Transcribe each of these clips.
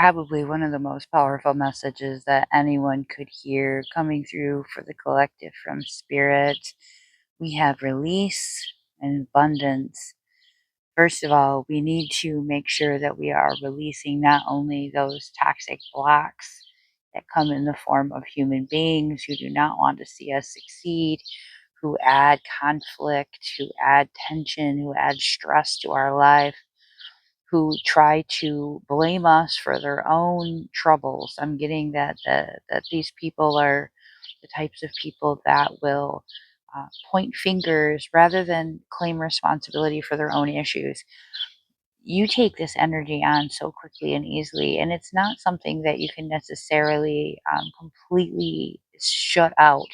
Probably one of the most powerful messages that anyone could hear coming through for the collective from spirit. We have release and abundance. First of all, we need to make sure that we are releasing not only those toxic blocks that come in the form of human beings who do not want to see us succeed, who add conflict, who add tension, who add stress to our life, who try to blame us for their own troubles. I'm getting that these people are the types of people that will point fingers rather than claim responsibility for their own issues. You take this energy on so quickly and easily, and it's not something that you can necessarily completely shut out,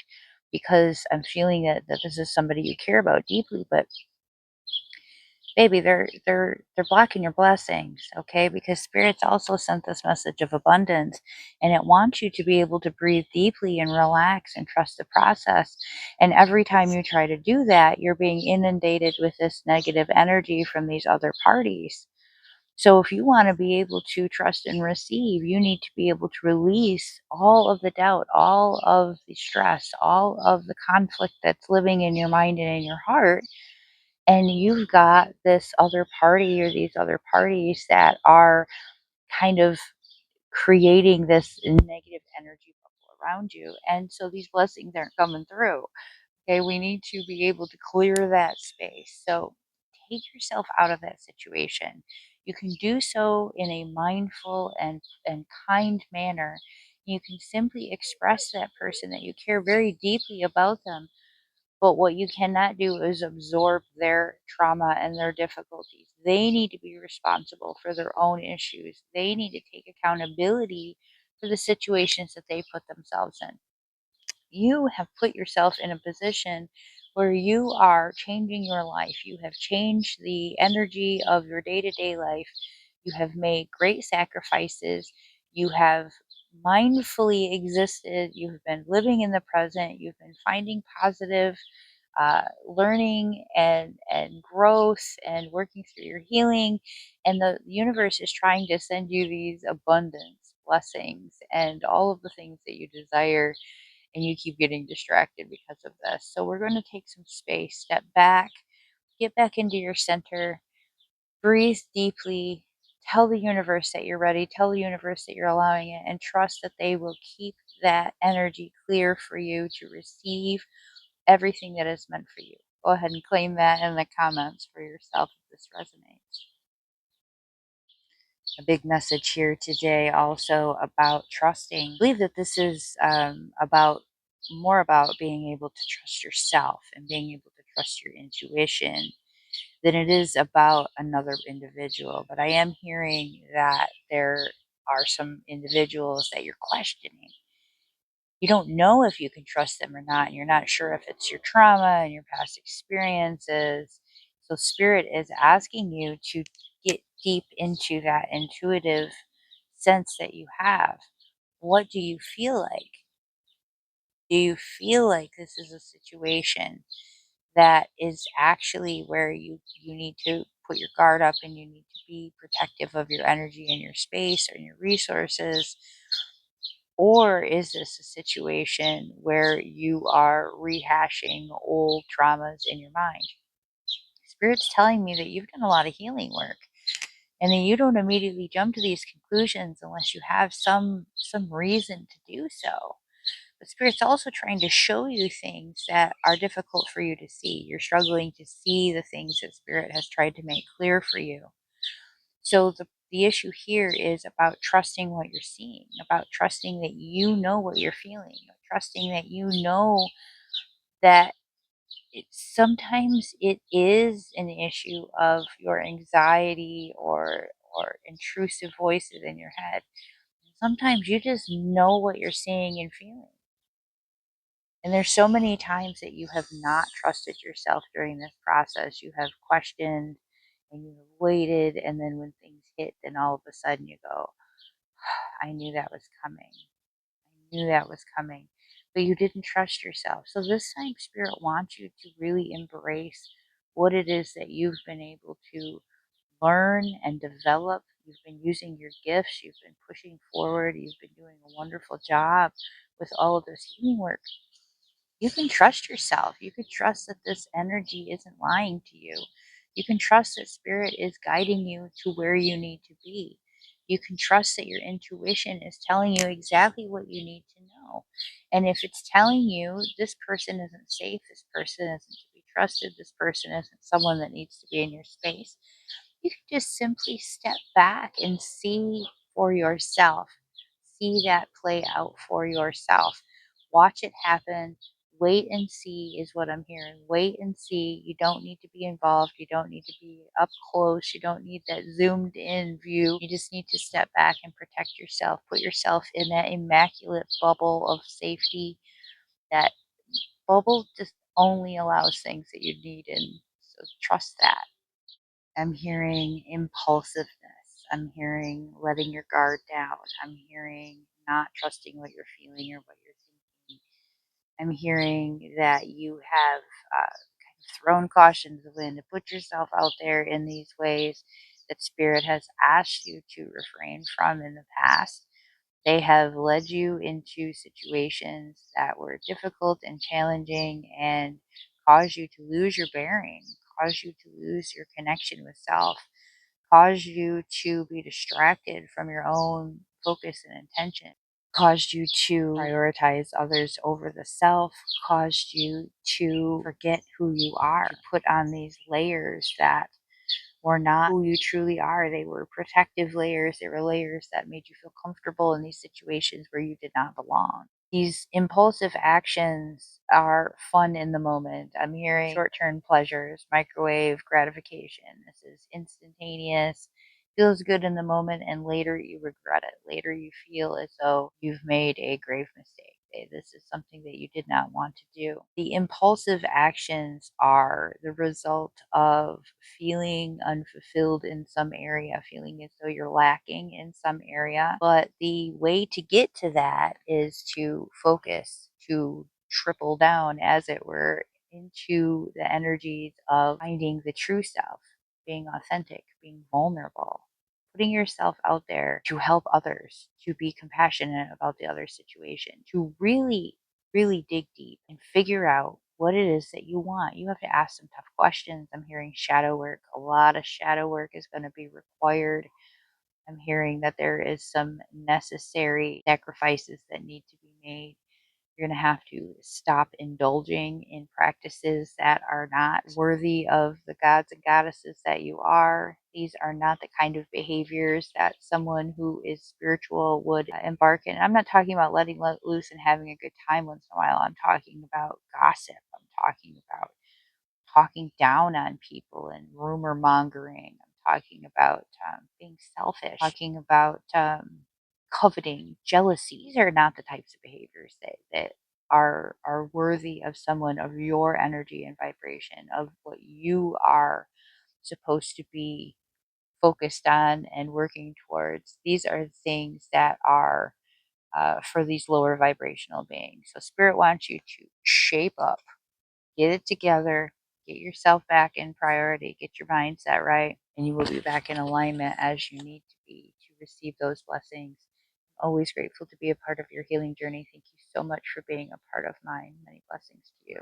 because I'm feeling that this is somebody you care about deeply, but baby, they're blocking your blessings, okay? Because spirits also sent this message of abundance, and it wants you to be able to breathe deeply and relax and trust the process. And every time you try to do that, you're being inundated with this negative energy from these other parties. So if you want to be able to trust and receive, you need to be able to release all of the doubt, all of the stress, all of the conflict that's living in your mind and in your heart. And you've got this other party or these other parties that are kind of creating this negative energy bubble around you. And so these blessings aren't coming through. Okay, we need to be able to clear that space. So take yourself out of that situation. You can do so in a mindful and kind manner. You can simply express to that person that you care very deeply about them, but what you cannot do is absorb their trauma and their difficulties. They need to be responsible for their own issues. They need to take accountability for the situations that they put themselves in. You have put yourself in a position where you are changing your life. You have changed the energy of your day to day life. You have made great sacrifices. You have mindfully existed. You've been living in the present. You've been finding positive learning and growth and working through your healing. And the universe is trying to send you these abundance blessings and all of the things that you desire, and you keep getting distracted because of this. So we're going to take some space, step back, get back into your center, breathe deeply, tell the universe that you're ready, tell the universe that you're allowing it, and trust that they will keep that energy clear for you to receive everything that is meant for you. Go ahead and claim that in the comments for yourself if this resonates. A big message here today also about trusting. I believe that this is about more about being able to trust yourself and being able to trust your intuition than it is about another individual. But I am hearing that there are some individuals that you're questioning. You don't know if you can trust them or not, and you're not sure if it's your trauma and your past experiences. So spirit is asking you to get deep into that intuitive sense that you have. What do you feel like? Do you feel like this is a situation that is actually where you need to put your guard up and you need to be protective of your energy and your space and your resources? Or is this a situation where you are rehashing old traumas in your mind? Spirit's telling me that you've done a lot of healing work, and that you don't immediately jump to these conclusions unless you have some reason to do so. But Spirit's also trying to show you things that are difficult for you to see. You're struggling to see the things that Spirit has tried to make clear for you. So the issue here is about trusting what you're seeing, about trusting that you know what you're feeling, trusting that you know that sometimes it is an issue of your anxiety or intrusive voices in your head. Sometimes you just know what you're seeing and feeling. And there's so many times that you have not trusted yourself during this process. You have questioned and you have waited, and then when things hit, then all of a sudden you go, I knew that was coming. I knew that was coming. But you didn't trust yourself. So this time, Spirit wants you to really embrace what it is that you've been able to learn and develop You've been using your gifts, you've been pushing forward, you've been doing a wonderful job with all of this healing work. You can trust yourself. You can trust that this energy isn't lying to you. You can trust that spirit is guiding you to where you need to be. You can trust that your intuition is telling you exactly what you need to know. And if it's telling you this person isn't safe, this person isn't to be trusted, this person isn't someone that needs to be in your space, you can just simply step back and see for yourself. See that play out for yourself. Watch it happen. Wait and see is what I'm hearing. Wait and see. You don't need to be involved. You don't need to be up close. You don't need that zoomed in view. You just need to step back and protect yourself. Put yourself in that immaculate bubble of safety. That bubble just only allows things that you need. And so trust that. I'm hearing impulsiveness. I'm hearing letting your guard down. I'm hearing not trusting what you're feeling or what you're thinking. I'm hearing that you have kind of thrown caution to the wind to put yourself out there in these ways that Spirit has asked you to refrain from in the past. They have led you into situations that were difficult and challenging and caused you to lose your bearing, caused you to lose your connection with self, caused you to be distracted from your own focus and intention, caused you to prioritize others over the self, caused you to forget who you are, to put on these layers that were not who you truly are. They were protective layers. They were layers that made you feel comfortable in these situations where you did not belong. These impulsive actions are fun in the moment. I'm hearing short term pleasures, microwave gratification. This is instantaneous, feels good in the moment, and later you regret it. Later you feel as though you've made a grave mistake. This is something that you did not want to do. The impulsive actions are the result of feeling unfulfilled in some area, feeling as though you're lacking in some area. But the way to get to that is to focus, to triple down, as it were, into the energies of finding the true self, being authentic, being vulnerable, putting yourself out there to help others, to be compassionate about the other situation, to really, really dig deep and figure out what it is that you want. You have to ask some tough questions. I'm hearing shadow work. A lot of shadow work is going to be required. I'm hearing that there is some necessary sacrifices that need to be made. You're going to have to stop indulging in practices that are not worthy of the gods and goddesses that you are. These are not the kind of behaviors that someone who is spiritual would embark in. I'm not talking about letting loose and having a good time once in a while. I'm talking about gossip. I'm talking about talking down on people and rumor mongering. I'm talking about being selfish, talking about coveting, jealousy. These are not the types of behaviors that are worthy of someone of your energy and vibration, of what you are supposed to be focused on and working towards. These are things that are for these lower vibrational beings. So spirit wants you to shape up, get it together, get yourself back in priority, get your mindset right, and you will be back in alignment as you need to be to receive those blessings. Always grateful to be a part of your healing journey. Thank you so much for being a part of mine. Many blessings to you.